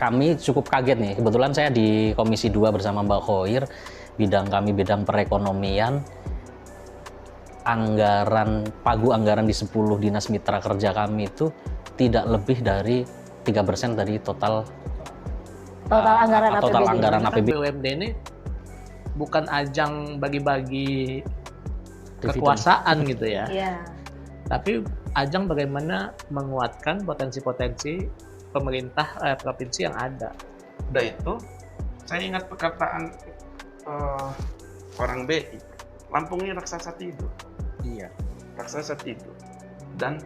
kami cukup kaget nih. Kebetulan saya di Komisi 2 bersama Mbak Khoir, bidang perekonomian, anggaran di 10 dinas mitra kerja kami itu tidak lebih dari 3% dari total anggaran APBD. BUMD ini bukan ajang bagi-bagi kekuasaan gitu ya. Tapi ajang bagaimana menguatkan potensi-potensi pemerintah provinsi yang ada. Udah itu, saya ingat perkataan orang BI, Lampung ini raksasa tidur. Iya. Raksasa tidur. Dan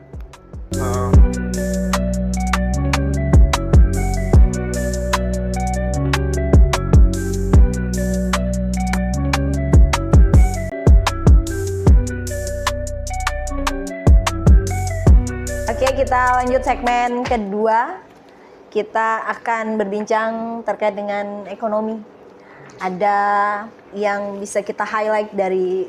Oke, kita lanjut segmen kedua. Kita akan berbincang terkait dengan ekonomi. Ada yang bisa kita highlight dari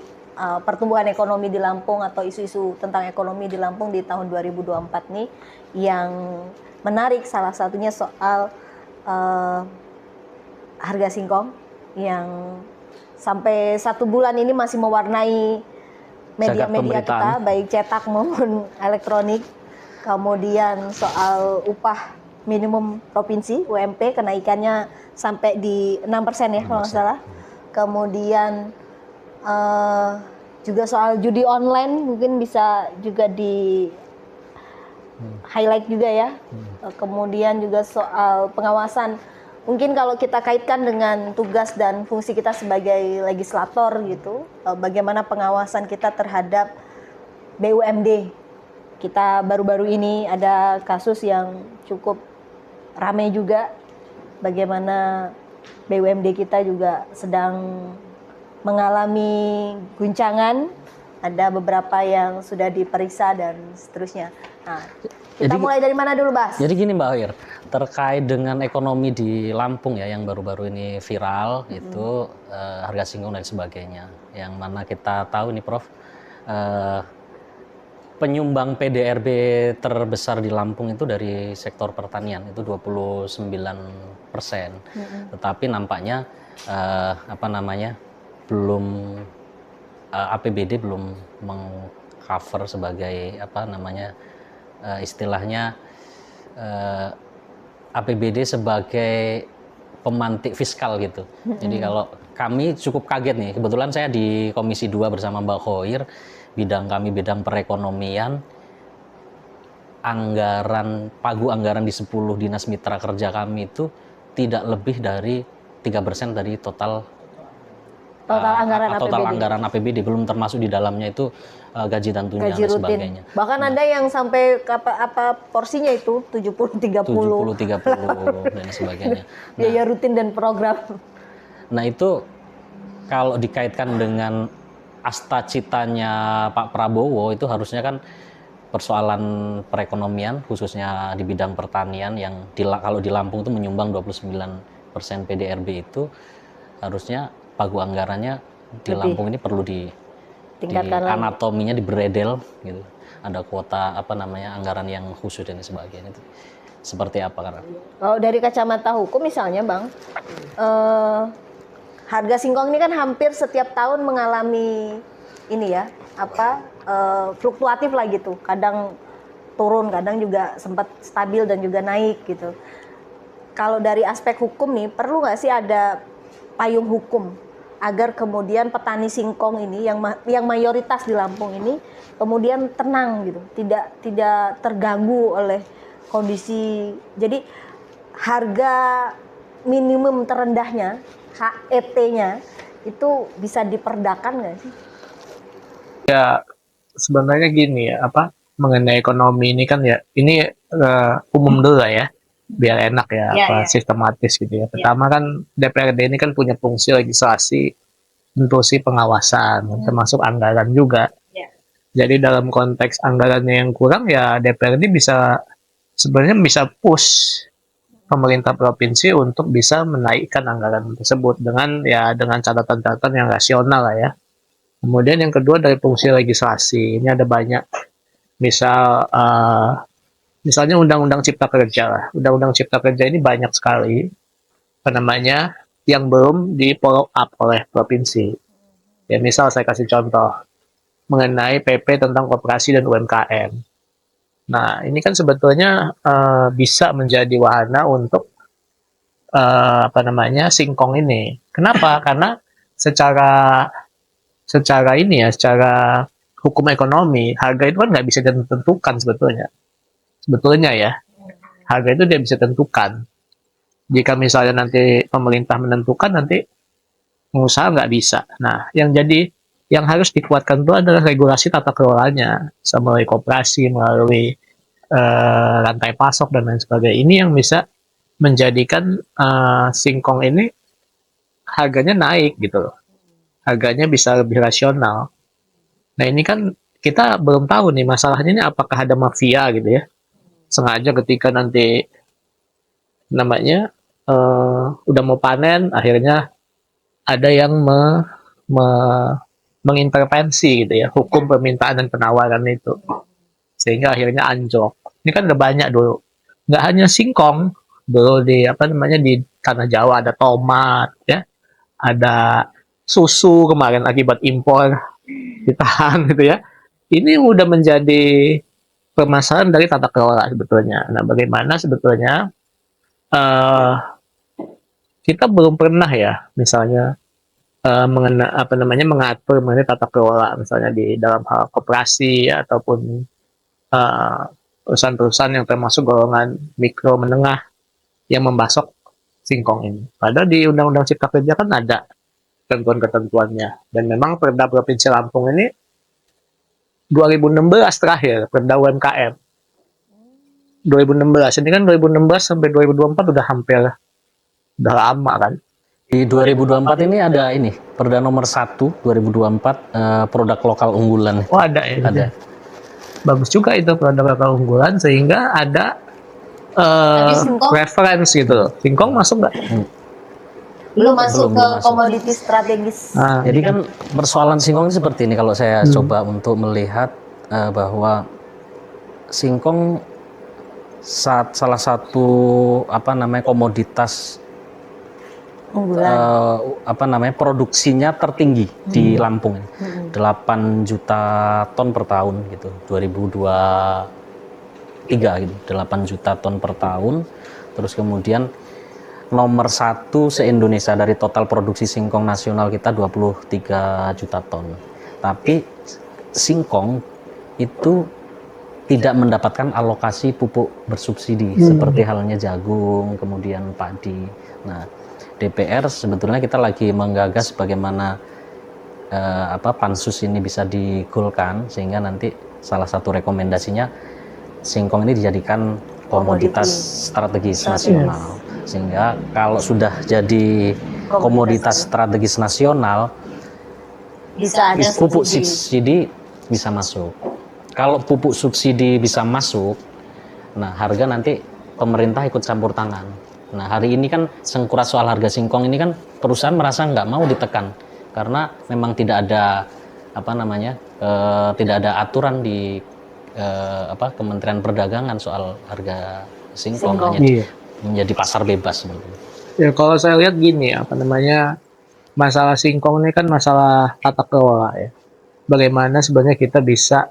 pertumbuhan ekonomi di Lampung atau isu-isu tentang ekonomi di Lampung di tahun 2024 nih yang menarik, salah satunya soal harga singkong yang sampai 1 bulan ini masih mewarnai media-media kita, baik cetak maupun elektronik. Kemudian soal upah minimum provinsi UMP kenaikannya sampai di 6% ya kalau nggak salah. Kemudian juga soal judi online mungkin bisa juga di highlight juga ya. Kemudian juga soal pengawasan, mungkin kalau kita kaitkan dengan tugas dan fungsi kita sebagai legislator gitu, bagaimana pengawasan kita terhadap BUMD. Kita baru-baru ini ada kasus yang cukup ramai juga, bagaimana BUMD kita juga sedang mengalami guncangan, ada beberapa yang sudah diperiksa dan seterusnya. Nah, kita mulai dari mana dulu, Bas? Jadi gini Mbak Khoir, terkait dengan ekonomi di Lampung ya yang baru-baru ini viral itu harga singkong dan sebagainya. Yang mana kita tahu nih Prof, penyumbang PDRB terbesar di Lampung itu dari sektor pertanian itu 29%. Tetapi nampaknya APBD belum mengcover sebagai istilahnya APBD sebagai pemantik fiskal gitu. Jadi kalau kami cukup kaget nih, kebetulan saya di Komisi 2 bersama Mbak Khoir, bidang perekonomian, anggaran di 10 dinas mitra kerja kami itu tidak lebih dari 3% dari total anggaran APBD, belum termasuk di dalamnya itu gaji dan tunjangan dan sebagainya. Bahkan ada yang sampai porsinya itu 70-30 dan sebagainya. Biaya rutin dan program. Nah itu kalau dikaitkan dengan asta citanya Pak Prabowo, itu harusnya kan persoalan perekonomian khususnya di bidang pertanian yang kalau di Lampung itu menyumbang 29% PDRB, itu harusnya pagu anggarannya di Lampung ini perlu anatominya diberedel gitu. Ada kuota anggaran yang khusus dan sebagainya. Itu seperti apa karena? Kalau dari kacamata hukum misalnya Bang, harga singkong ini kan hampir setiap tahun mengalami fluktuatif lah gitu. Kadang turun, kadang juga sempat stabil dan juga naik gitu. Kalau dari aspek hukum nih, perlu nggak sih ada payung hukum agar kemudian petani singkong ini yang mayoritas di Lampung ini kemudian tenang gitu, tidak terganggu oleh kondisi. Jadi harga minimum terendahnya HET-nya itu bisa diperdakan nggak sih? Ya sebenarnya gini ya, mengenai ekonomi ini kan ya, ini umum dulu lah ya, biar enak ya, sistematis gitu ya. Pertama kan DPRD ini kan punya fungsi legislasi, fungsi pengawasan, termasuk anggaran juga. Jadi dalam konteks anggarannya yang kurang ya DPRD sebenarnya bisa push pemerintah provinsi untuk bisa menaikkan anggaran tersebut dengan catatan-catatan yang rasional lah ya. Kemudian yang kedua dari fungsi legislasi, ini ada banyak, misal Misalnya Undang-Undang Cipta Kerja lah. Undang-Undang Cipta Kerja ini banyak sekali apa namanya yang belum di follow up oleh provinsi. Ya misal saya kasih contoh mengenai PP tentang koperasi dan UMKM. Nah ini kan sebetulnya bisa menjadi wahana untuk apa namanya singkong ini. Kenapa? Karena secara secara ini ya, secara hukum ekonomi harga itu kan nggak bisa ditentukan sebetulnya. Sebetulnya ya, harga itu dia bisa tentukan. Jika misalnya nanti pemerintah menentukan, nanti pengusaha nggak bisa. Nah, yang harus dikuatkan itu adalah regulasi tata kelolanya, melalui koperasi, melalui rantai pasok dan lain sebagainya. Ini yang bisa menjadikan singkong ini harganya naik gitu loh. Harganya bisa lebih rasional. Nah, ini kan kita belum tahu nih masalahnya ini apakah ada mafia gitu ya. Sengaja ketika nanti namanya udah mau panen, akhirnya ada yang mengintervensi gitu ya, hukum permintaan dan penawaran itu. Sehingga akhirnya anjlok. Ini kan udah banyak dulu. Nggak hanya singkong, dulu di apa namanya di tanah Jawa ada tomat ya, ada susu kemarin akibat impor ditahan gitu ya. Ini udah menjadi permasalahan dari tata kelola sebetulnya. Nah, bagaimana sebetulnya kita belum pernah ya, misalnya mengatur mengenai tata kelola, misalnya di dalam hal koperasi ataupun perusahaan-perusahaan yang termasuk golongan mikro menengah yang membasok singkong ini. Padahal di Undang-Undang Cipta Kerja kan ada ketentuan-ketentuannya. Dan memang Perda Provinsi Lampung ini 2016 terakhir, Perda UMKM. 2016, ini kan 2016 sampai 2024 udah lama kan. Di 2024 ini ada ini, Perda nomor 1 2024 produk lokal unggulan. Oh ada ya? Ada. Bagus juga itu produk lokal unggulan sehingga ada reference gitu loh. Singkong masuk nggak? Belum masuk Belum ke masuk. komoditi strategis. Nah, Jadi kan persoalan singkong ini seperti ini kalau saya coba untuk melihat bahwa singkong salah satu apa namanya komoditas produksinya tertinggi di Lampung, 8 juta ton per tahun gitu, 2023 gitu, 8 juta ton per tahun. Terus kemudian nomor 1 se-Indonesia dari total produksi singkong nasional kita 23 juta ton. Tapi singkong itu tidak mendapatkan alokasi pupuk bersubsidi seperti halnya jagung, kemudian padi. Nah, DPR sebetulnya kita lagi menggagas bagaimana pansus ini bisa digolkan sehingga nanti salah satu rekomendasinya singkong ini dijadikan komoditas strategis nasional. Sehingga kalau sudah jadi komoditas strategis nasional, Bisa ada pupuk subsidi. subsidi bisa masuk. Kalau pupuk subsidi bisa masuk, nah harga nanti pemerintah ikut campur tangan. Nah hari ini kan sengkurat soal harga singkong ini kan perusahaan merasa nggak mau ditekan karena memang tidak ada tidak ada aturan di Kementerian Perdagangan soal harga singkong. Hanya menjadi pasar bebas. Ya kalau saya lihat gini masalah singkong ini kan masalah tata kelola ya. Bagaimana sebenarnya kita bisa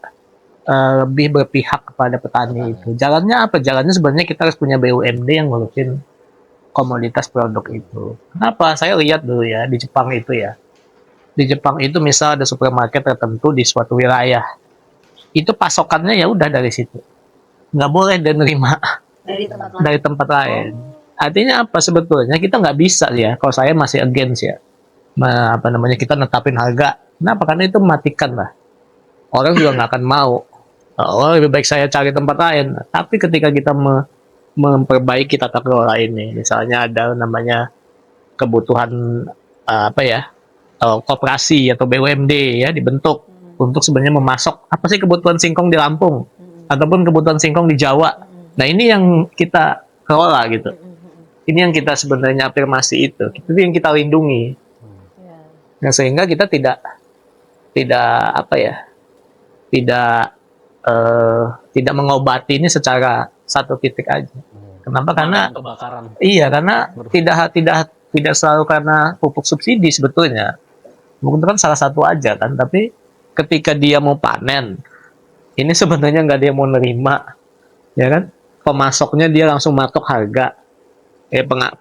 lebih berpihak kepada petani itu. Jalannya apa? Jalannya sebenarnya kita harus punya BUMD yang ngurusin komoditas produk itu. Kenapa? Saya lihat dulu ya di Jepang itu ya. Di Jepang itu misal ada supermarket tertentu di suatu wilayah. Itu pasokannya ya udah dari situ. Nggak boleh dia nerima dari tempat lain. Artinya apa sebetulnya? Kita nggak bisa ya. Kalau saya masih against ya. Kita netapin harga. Kenapa? Karena itu mematikan lah. Orang juga nggak akan mau. Lebih baik saya cari tempat lain. Tapi ketika kita memperbaiki tata kelola ini, misalnya ada namanya kebutuhan koperasi atau BUMD ya dibentuk untuk sebenarnya memasok apa sih kebutuhan singkong di Lampung ataupun kebutuhan singkong di Jawa. Nah ini yang kita kelola gitu. Ini yang kita sebenarnya afirmasi itu yang kita lindungi. Nah sehingga kita tidak tidak mengobati ini secara satu titik aja. Kenapa? Karena kebakaran. iya, karena tidak selalu karena pupuk subsidi sebetulnya. Mungkin itu kan salah satu aja kan, tapi ketika dia mau panen, ini sebenarnya nggak dia mau nerima, ya kan? Pemasoknya dia langsung matok harga,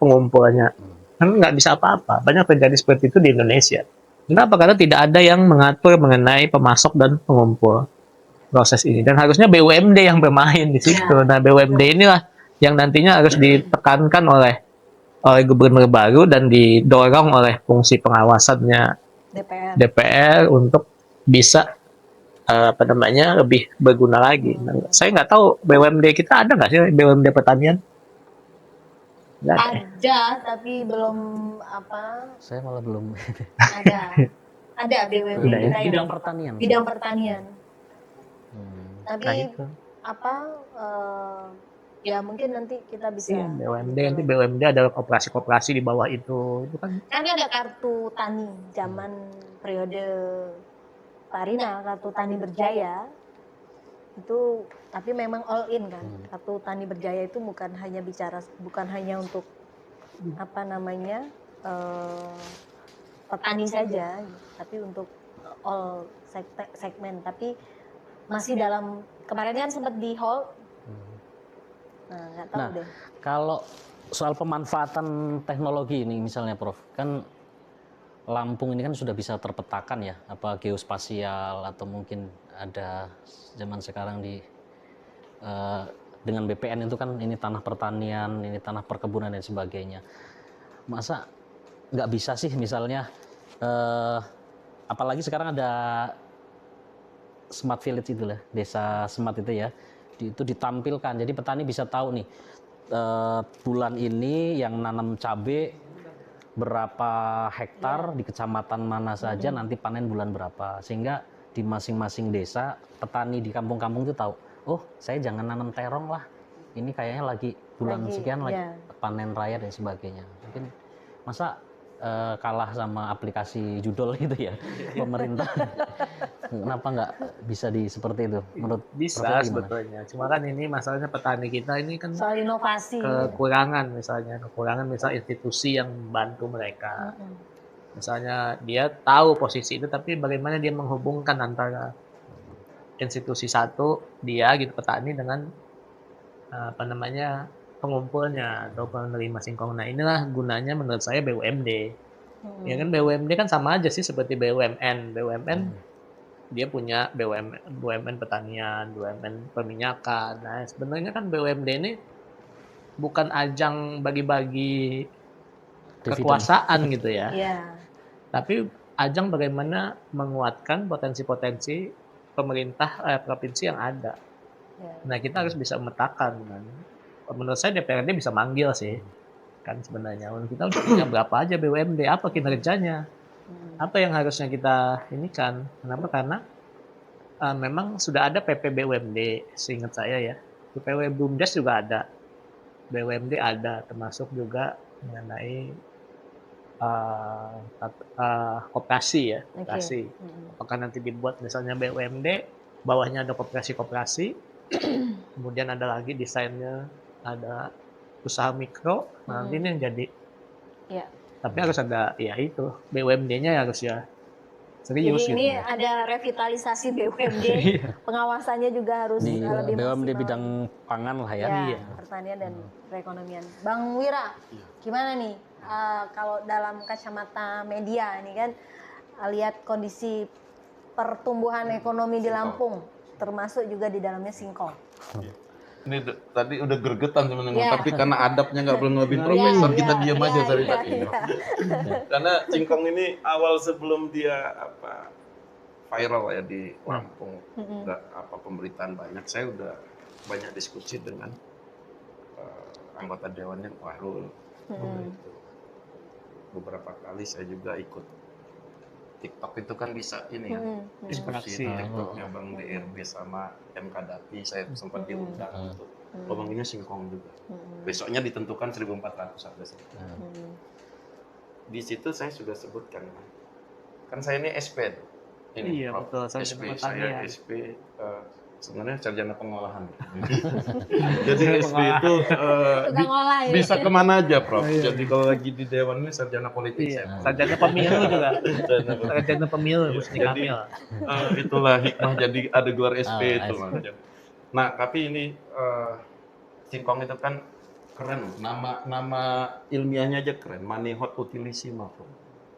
pengumpulnya kan nggak bisa apa-apa. Banyak terjadi seperti itu di Indonesia. Kenapa? Karena tidak ada yang mengatur mengenai pemasok dan pengumpul proses ini. Dan harusnya BUMD yang bermain di situ. Nah, BUMD inilah yang nantinya harus ditekankan oleh gubernur baru dan didorong oleh fungsi pengawasannya DPR untuk bisa lebih berguna lagi. Nah, saya nggak tahu BUMD kita ada nggak sih BUMD pertanian? Nggak ada. Ada, tapi belum apa? Saya malah belum. Ada BUMD Udah ya? kita yang Bidang pertanian. bidang pertanian. Tapi Nah, itu. ya mungkin nanti kita bisa. Iya, BUMD nanti BUMD ada koperasi-koperasi di bawah itu kan. Kan ada kartu tani zaman periode Pak Rina, kartu tani berjaya itu, tapi memang all in kan. Kartu tani berjaya itu bukan hanya untuk apa namanya petani saja, tapi untuk all segmen. Tapi masih dalam, kemarin kan sempat di hold. Nah, nggak tahu deh. Kalau soal pemanfaatan teknologi ini misalnya Prof, kan Lampung ini kan sudah bisa terpetakan ya, apa geospasial atau mungkin ada zaman sekarang dengan BPN itu kan ini tanah pertanian, ini tanah perkebunan dan sebagainya. Masa nggak bisa sih misalnya, apalagi sekarang ada smart village itu lah, desa smart itu ya, itu ditampilkan, jadi petani bisa tahu nih bulan ini yang nanam cabai berapa hektar di kecamatan mana saja, nanti panen bulan berapa, sehingga di masing-masing desa petani di kampung-kampung itu tahu, oh saya jangan nanam terong lah, ini kayaknya lagi bulan sekian lagi panen raya dan sebagainya. Mungkin masa kalah sama aplikasi judol itu ya pemerintah. Kenapa nggak bisa seperti itu menurut bisa sebetulnya, cuma kan ini masalahnya petani kita ini kan soal inovasi, kekurangan misal institusi yang membantu mereka. Misalnya dia tahu posisi itu, tapi bagaimana dia menghubungkan antara institusi satu dia gitu petani dengan pengumpulnya atau penerima singkong. Nah, inilah gunanya menurut saya BUMD. Ya kan, BUMD kan sama aja sih seperti BUMN. BUMN dia punya BUMN pertanian, BUMN perminyakan. Nah, sebenarnya kan BUMD ini bukan ajang bagi-bagi kekuasaan gitu ya. Tapi ajang bagaimana menguatkan potensi-potensi pemerintah provinsi yang ada. Nah, kita harus bisa memetakan kan. Menurut saya DPRD bisa manggil sih. Kan sebenarnya kita udah punya berapa aja BUMD, apa kinerjanya? Apa yang harusnya kita ini kan? Kenapa? Karena memang sudah ada PP BUMD, seingat saya ya. PP BUMDes juga ada. BUMD ada, termasuk juga mengenai koperasi ya, koperasi. Apakah nanti dibuat misalnya BUMD, bawahnya ada koperasi-koperasi, kemudian ada lagi desainnya, ada usaha mikro, nanti ini yang jadi. Tapi harus ada ya itu, BUMD-nya harus ya serius. Jadi ini ada revitalisasi BUMD, pengawasannya juga harus lebih BUMD maksimal. bidang pangan lah ya. Pertanian dan perekonomian. Bang Wira, gimana nih kalau dalam kacamata media ini kan lihat kondisi pertumbuhan ekonomi di Lampung, termasuk juga di dalamnya singkong. Ini tadi udah gregetan sebenarnya, tapi karena adabnya nggak belum lebih profesor, kita diam aja tadi. Karena singkong ini awal sebelum dia viral ya di Lampung, pemberitaan banyak, saya udah banyak diskusi dengan anggota dewannya Pak Rul. Beberapa kali saya juga ikut TikTok itu kan bisa ini ya, diskusi TikToknya Bang DRB sama MK Dati, saya sempat diundang untuk ngomonginnya singkong juga. Besoknya ditentukan 1.400 harga singkong. Di situ saya sudah sebutkan, kan saya ini SP. Iya betul, SP, saya SP sebenarnya sarjana pengolahan. Jadi SP itu Tukang olah ya. bisa kemana aja, Prof. Jadi kalau lagi di Dewan ini sarjana politik. Iya, sarjana pemilu juga. Sarjana pemilu Husni Jadi Kamil. itulah hikmah jadi ada gelar SP itu. SP. Mas. Nah, tapi ini singkong itu kan keren, nama ilmiahnya aja keren, Manihot utilissima.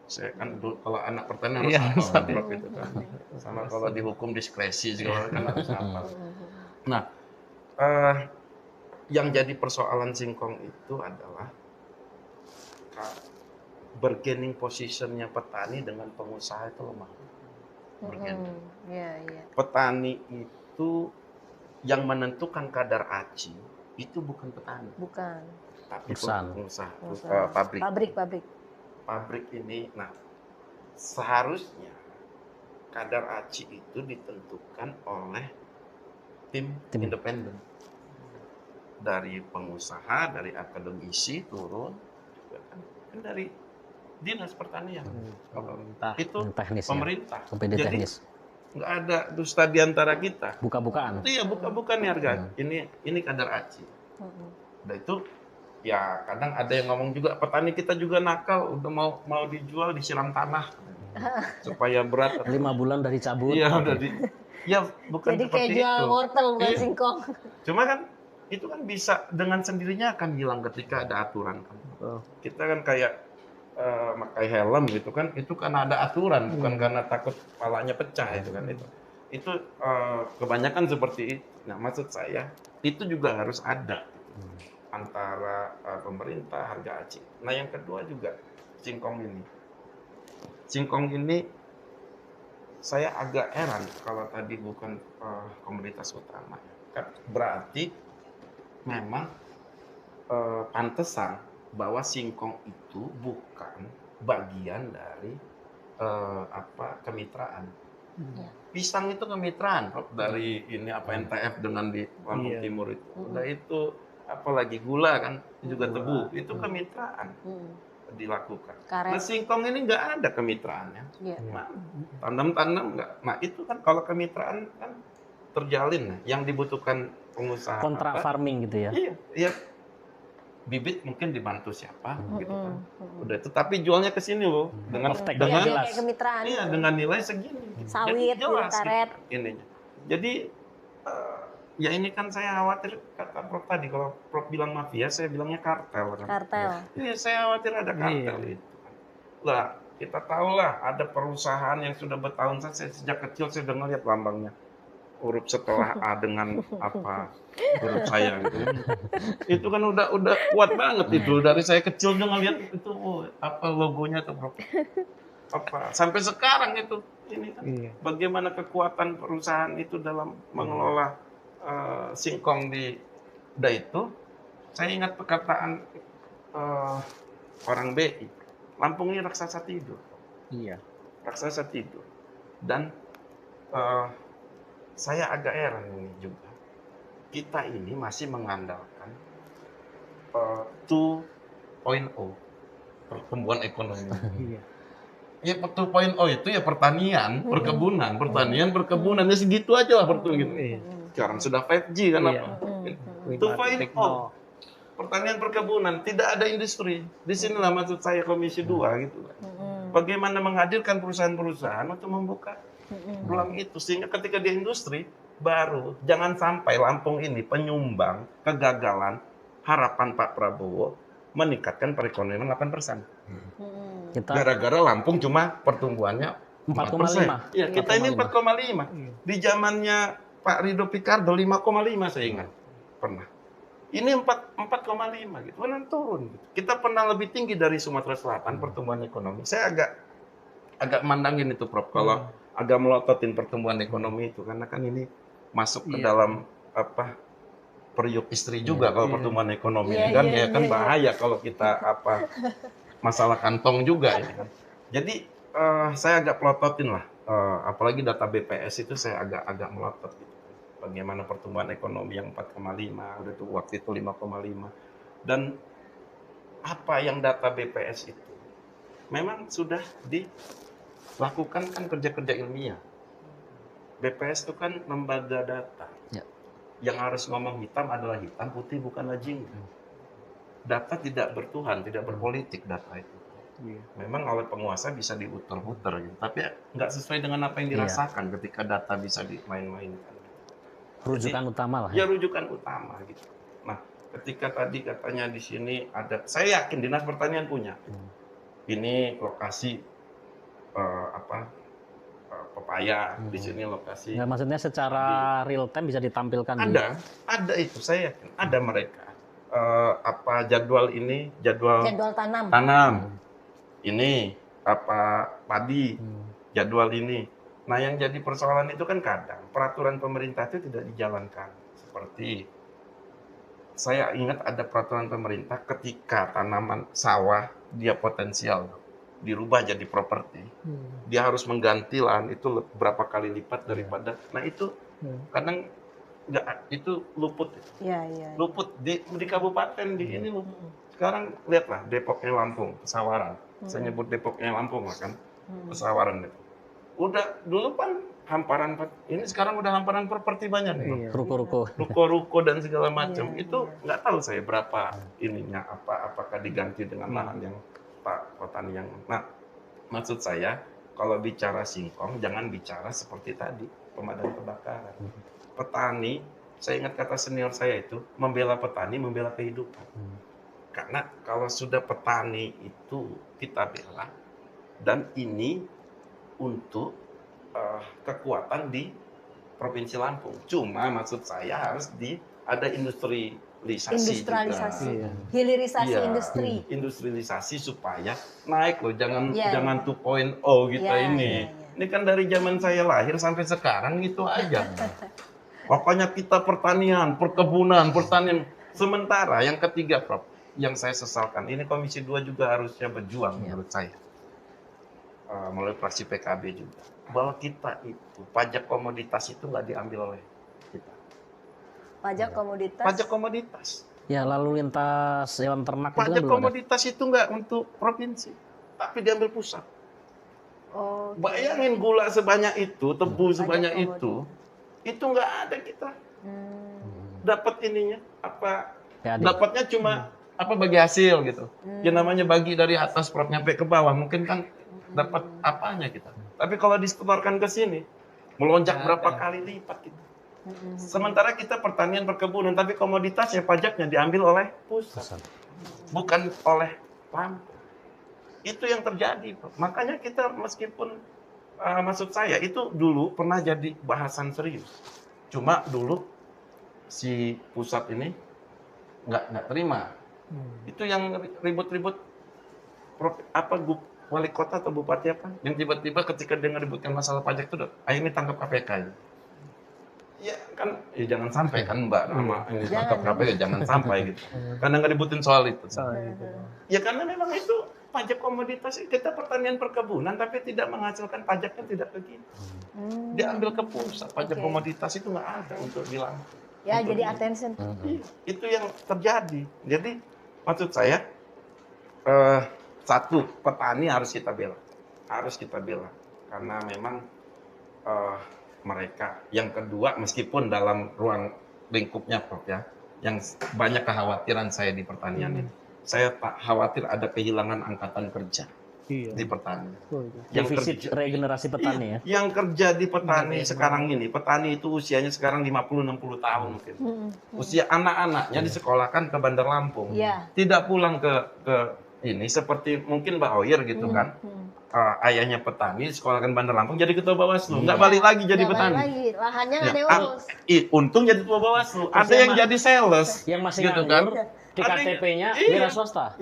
Saya kan dulu kalau anak pertanian harus Iya, hafal Prof itu kan. Sama kalau di hukum diskresi segala kan harus hafal. Nah, yang jadi persoalan singkong itu adalah bargaining positionnya petani dengan pengusaha itu lemah. Bargaining. Petani itu yang menentukan kadar ACI itu bukan petani. Bukan. Tapi pengusaha. Pabrik. Pabrik ini, nah seharusnya kadar ACI itu ditentukan oleh tim independen dari pengusaha, dari akademisi turun, kan dari dinas pertanian, itu teknis, pemerintah. Ya. Jadi teknis. Nggak ada dusta di antara kita. Buka-bukaan. Iya, buka-bukaan nih harga. Ini kadar ACI. Nah itu. Ya kadang ada yang ngomong juga petani kita juga nakal, udah mau dijual disiram tanah supaya berat. 5 bulan dari cabut. Iya udah ya bukan jadi seperti kayak jual itu. wortel bukan Iya. singkong. Cuma kan itu kan bisa dengan sendirinya akan hilang ketika ada aturan kan. Kita kan kayak pakai helm gitu kan, itu kan ada aturan, bukan karena takut kepalanya pecah itu kan itu kebanyakan seperti itu. Nah maksud saya itu juga harus ada. Antara pemerintah, harga ACI. Nah yang kedua juga singkong ini. Singkong ini saya agak heran kalau tadi bukan komoditas utama. Berarti memang pantesan bahwa singkong itu bukan bagian dari kemitraan. Pisang itu kemitraan dari ini NTF dengan di Lampung Timur itu. Udah itu apalagi gula kan juga tebu itu kemitraan dilakukan. Karet. Nah singkong ini nggak ada kemitraannya. Nah, tanam nggak. Nah itu kan kalau kemitraan kan terjalin. Yang dibutuhkan pengusaha kontrak farming gitu ya. Iya. Bibit mungkin dibantu siapa gitu kan. Udah itu tapi jualnya ke sini loh dengan kayak kemitraan. Iya dengan nilai segini. Sawit, jelas, karet. Ininya. Jadi ya ini kan saya khawatir kata Prof tadi kalau Prof bilang mafia saya bilangnya kartel kan. Kartel. Iya saya khawatir ada kartel itu. Lah kita tahu lah ada perusahaan yang sudah bertahun saya sejak kecil saya dengar lihat lambangnya huruf setelah A dengan huruf saya gitu. Itu kan udah kuat banget itu dari saya kecil dengar lihat itu logonya tuh Prof. Sampai sekarang itu ini kan bagaimana kekuatan perusahaan itu dalam mengelola singkong di itu, saya ingat perkataan orang BI, Lampung ini raksasa tidur. Iya. Raksasa tidur. Dan saya agak heran ini juga. Kita ini masih mengandalkan 2.0 pertumbuhan ekonomi. Iya. Ya 2.0 itu ya pertanian, perkebunan, ya segitu aja lah pertumbuhan. Sekarang sudah 5G kan apa? 2.0 pertanian perkebunan, tidak ada industri. Disinilah maksud saya Komisi 2 gitu. Bagaimana menghadirkan perusahaan-perusahaan untuk membuka peluang itu sehingga ketika di industri baru jangan sampai Lampung ini penyumbang kegagalan harapan Pak Prabowo meningkatkan perekonomian 8%. Gara-gara Lampung cuma pertumbuhannya 4%. Ya, kita ini 4,5. Di zamannya Pak Ridho Picardo 5,5 saya ingat pernah. Ini 4,5 gitu. Benar turun gitu. Kita pernah lebih tinggi dari Sumatera Selatan pertumbuhan ekonomi. Saya agak mandangin itu Prof kalau agak melototin pertumbuhan ekonomi itu karena kan ini masuk ke dalam periuk istri juga kalau pertumbuhan ekonomi kan bahaya kalau kita masalah kantong juga ini kan. Jadi saya agak pelototin lah apalagi data BPS itu saya agak melotot gitu. Bagaimana pertumbuhan ekonomi yang 4,5 udah tuh waktu itu 5,5 dan apa yang data BPS itu memang sudah dilakukan kan kerja-kerja ilmiah BPS itu kan lembaga data. Ya. Yang harus ngomong hitam adalah hitam, putih bukanlah jingga. Data tidak bertuhan, tidak berpolitik data itu. Iya. Memang oleh penguasa bisa diputer-puter gitu, tapi nggak sesuai dengan apa yang Iya. dirasakan ketika data bisa dimain-mainkan. Rujukan utama lah. Ya rujukan utama gitu. Nah, ketika tadi katanya di sini ada, saya yakin Dinas Pertanian punya. Ini lokasi pepaya, di sini lokasi. Nggak, maksudnya secara real time bisa ditampilkan di Ada itu, saya yakin ada mereka. Jadwal ini, jadwal tanam. Ini padi, jadwal ini. Nah, yang jadi persoalan itu kan kadang peraturan pemerintah itu tidak dijalankan. Seperti saya ingat ada peraturan pemerintah ketika tanaman sawah dia potensial dirubah jadi properti, dia harus mengganti lahan itu berapa kali lipat daripada. Nah itu kadang nggak, itu luput. Luput di kabupaten di ini luput. Sekarang lihatlah Depoknya Lampung, Pesawaran. Saya nyebut Depoknya Lampung lah kan, Pesawaran itu. Udah dulu kan hamparan, ini sekarang udah hamparan properti banyak nih. Ruko-ruko dan segala macam. Itu nggak tahu saya berapa ininya, apakah diganti dengan lahan yang Pak Petani yang. Nah, maksud saya kalau bicara singkong jangan bicara seperti tadi pemadam kebakaran. Petani, saya ingat kata senior saya itu, membela petani, membela kehidupan. Karena kalau sudah petani itu kita bela, dan ini untuk kekuatan di Provinsi Lampung. Cuma maksud saya harus ada industrialisasi juga. Hilirisasi industri. Industrialisasi supaya naik loh, jangan 2.0 kita ini. Ini kan dari zaman saya lahir sampai sekarang gitu aja. Pokoknya kita pertanian, perkebunan, pertanian. Sementara yang ketiga, Prof, yang saya sesalkan, ini Komisi 2 juga harusnya berjuang menurut saya. Melalui fraksi PKB juga. Bahwa kita itu, pajak komoditas itu nggak diambil oleh kita. Pajak komoditas? Pajak komoditas. Ya, lalu lintas hewan ternak itu kan Pajak belum ada. komoditas itu nggak untuk provinsi, tapi diambil pusat. Bayangin gula sebanyak itu, tebu sebanyak itu nggak ada kita. Dapat ininya, dapatnya cuma bagi hasil gitu. Ya namanya bagi dari atas Prof nyampe ke bawah, mungkin kan dapat apanya kita. Tapi kalau disetorkan ke sini, melonjak berapa kali lipat kita. Sementara kita pertanian perkebunan, tapi komoditasnya pajaknya diambil oleh pusat, bukan oleh Lampung. Itu yang terjadi, Prof. Makanya kita meskipun maksud saya itu dulu pernah jadi bahasan serius. Cuma dulu si pusat ini nggak terima. Itu yang ribut-ribut wali kota atau bupati apa yang tiba-tiba ketika dia ngeributkan masalah pajak itu, akhirnya tangkap KPK. Ya kan, jangan sampai kan Mbak nama ini tangkap KPK, jangan sampai gitu. Karena ngeributin soal itu. Ya karena memang itu pajak komoditas, kita pertanian perkebunan tapi tidak menghasilkan pajaknya tidak ke kita. Diambil ke pusat, pajak komoditas itu nggak ada untuk bilang. Ya jadi attention. Itu yang terjadi. Jadi maksud saya satu, petani harus kita bela, karena memang mereka. Yang kedua, meskipun dalam ruang lingkupnya Prof ya, yang banyak kekhawatiran saya di pertanian ini, saya tak khawatir ada kehilangan angkatan kerja di pertanian. Defisit regenerasi petani ya. Yang kerja di petani sekarang ini, petani itu usianya sekarang 50-60 tahun mungkin. Usia anak-anaknya disekolahkan ke Bandar Lampung, tidak pulang ke ini seperti mungkin Mbak Oyer gitu kan. Ayahnya petani, sekolahkan Bandar Lampung jadi ketua Bawaslu, nggak balik lagi jadi petani. Lahannya nggak diurus. Untung jadi ketua Bawaslu. Ada yang jadi sales, yang masih gitu nganggur, kan. di KTP-nya wira swasta.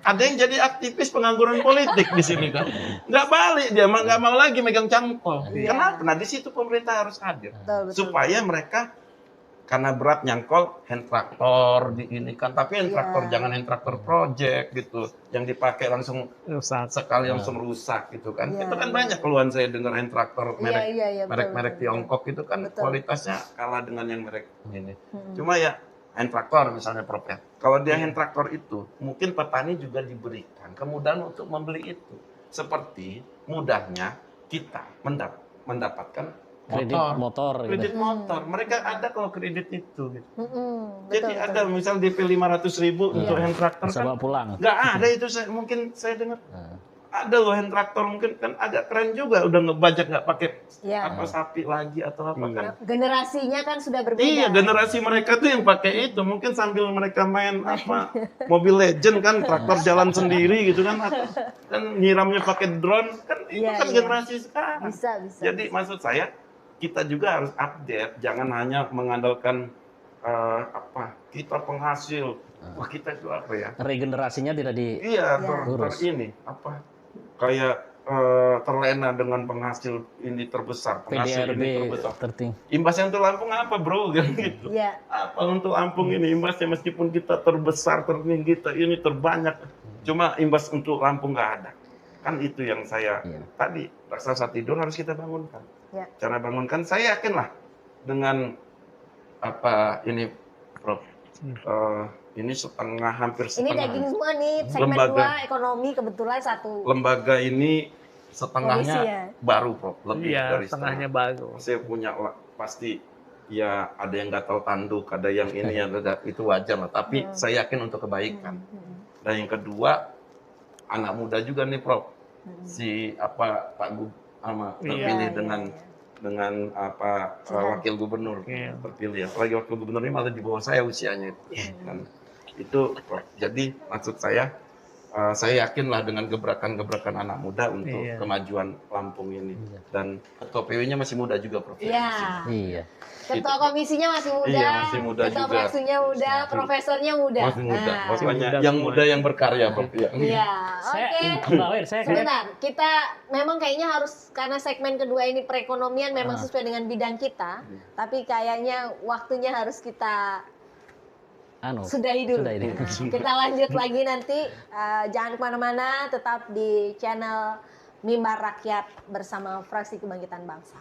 Ada yang jadi aktivis pengangguran politik di sini kan. Nggak balik dia, nggak mau lagi megang cangkol. Kenapa? Nah di situ pemerintah harus hadir supaya mereka, karena berat nyangkol hand traktor di ini kan, tapi hand traktor jangan hand traktor project gitu, yang dipakai langsung sekali langsung rusak gitu kan. Itu kan banyak keluhan saya dengar hand traktor merek Tiongkok itu kan kualitasnya kalah dengan yang merek ini. Cuma ya hand traktor misalnya Prof ya. Kalau dia hand traktor itu, mungkin petani juga diberikan kemudahan untuk membeli itu. Seperti mudahnya kita mendapatkan kredit motor gitu. Kredit motor. Mereka ada kalau kredit itu. Gitu. Betul, Jadi ada misal DP 500.000 untuk hand tractor Bisa kan. bawa pulang. Nggak ada itu mungkin saya dengar. Ada loh hand traktor mungkin kan agak keren juga udah ngebajak nggak pakai apa sapi lagi atau apa kan. Generasinya kan sudah berbeda. Iya, generasi mereka tuh yang pakai itu mungkin sambil mereka main apa Mobile Legend kan traktor jalan sendiri gitu kan atau kan nyiramnya pakai drone kan itu kan generasi sekarang. Bisa. Jadi maksud saya kita juga harus update, jangan hanya mengandalkan kita penghasil. Wah, kita itu apa ya? Regenerasinya tidak di Iya, urus. ini apa? Kayak terlena dengan penghasil ini terbesar, penghasil PDRB ini terbesar. tertinggi. Imbasnya untuk Lampung apa, bro? Gitu. Iya. Apa untuk Lampung ini imbasnya meskipun kita terbesar, tertinggi, kita ini terbanyak, cuma imbas untuk Lampung nggak ada. Kan itu yang saya tadi raksasa tidur harus kita bangunkan. Ya. Cara bangunkan, saya yakin lah dengan apa ini, Prof. Ini hampir Ini setengah. daging semua nih, segmen Lembaga. 2 ekonomi kebetulan satu. Lembaga ini setengahnya Polisi ya? baru, Prof. Lebih Iya, dari setengahnya baru. Saya punya pasti ya ada yang nggak tahu tanduk, ada yang ini yang itu wajar lah. Tapi saya yakin untuk kebaikan. Dan yang kedua anak muda juga nih, Prof. Si Pak Gub terpilih dengan apa wakil gubernur terpilih ya. Apalagi wakil gubernur ini malah di bawah saya usianya itu. Dan itu Prof. Jadi maksud saya yakinlah dengan gebrakan-gebrakan anak muda untuk kemajuan Lampung ini. Dan ketua PW-nya masih muda juga, Prof. Iya. Ketua komisinya masih muda. Iya, masih muda ketua juga. fraksinya muda, profesornya muda. Masih muda. Nah. Maksudnya yang muda yang berkarya, Prof. Iya, oke. Mbak Wir, saya Sebentar, kita memang kayaknya harus karena segmen kedua ini perekonomian memang sesuai dengan bidang kita, tapi kayaknya waktunya harus kita sudahi dulu. Kita lanjut lagi nanti, jangan kemana-mana, tetap di channel Mimbar Rakyat bersama Fraksi Kebangkitan Bangsa.